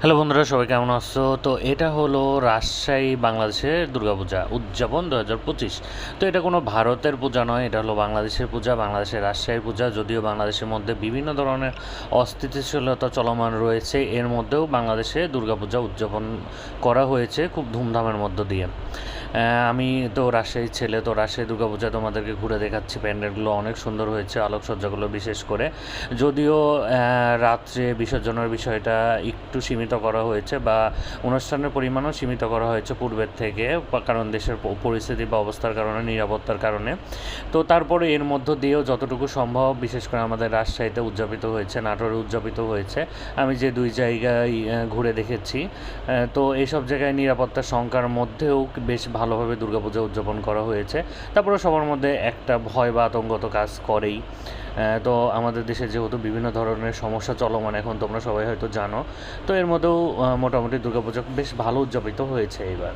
Hello বন্ধুরা, সবাই কেমন আছো? তো এটা হলো রাজশাহী বাংলাদেশের দুর্গাপূজা উদযাপন 2025। তো এটা কোনো ভারতের পূজা নয়, এটা হলো বাংলাদেশের পূজা, বাংলাদেশের রাজশাহীর পূজা। যদিও বাংলাদেশের মধ্যে বিভিন্ন ধরনের অস্থিতিশীলতা চলমান রয়েছে, এর মধ্যেও বাংলাদেশে দুর্গাপূজা উদযাপন করা হয়েছে খুব ধুমধামের মধ্য দিয়ে। আমি তো রাজশাহীর ছেলে, তো রাজশাহী দুর্গাপূজা তোমাদেরকে ঘুরে দেখাচ্ছি। প্যান্ডেলগুলো অনেক সুন্দর হয়েছে, আলোকসজ্জাগুলো বিশেষ করে। যদিও রাত্রে বিসর্জনের বিষয়টা একটু সীমিত করা হয়েছে, বা অনুষ্ঠানের পরিমাণও সীমিত করা হয়েছে পূর্বের থেকে, কারণ দেশের পরিস্থিতি বা অবস্থার কারণে, নিরাপত্তার কারণে। তো তারপরে এর মধ্য দিয়েও যতটুকু সম্ভব, বিশেষ করে আমাদের রাজশাহীতে উদযাপিত হয়েছে, নাটোরে উদযাপিত হয়েছে। আমি যে দুই জায়গায় ঘুরে দেখেছি, তো এইসব জায়গায় নিরাপত্তার শঙ্কার মধ্যেও বেশ ভালোভাবে দুর্গাপূজা উদযাপন করা হয়েছে। তারপরে সবার মধ্যে একটা ভয় বা আতঙ্ক তো কাজ করেই। তো আমাদের দেশে যেহেতু বিভিন্ন ধরনের সমস্যা চলমান এখন, তোমরা সবাই হয়তো জানো। তো এর মধ্যেও মোটামুটি দুর্গাপূজা বেশ ভালো উদযাপিত হয়েছে এবার।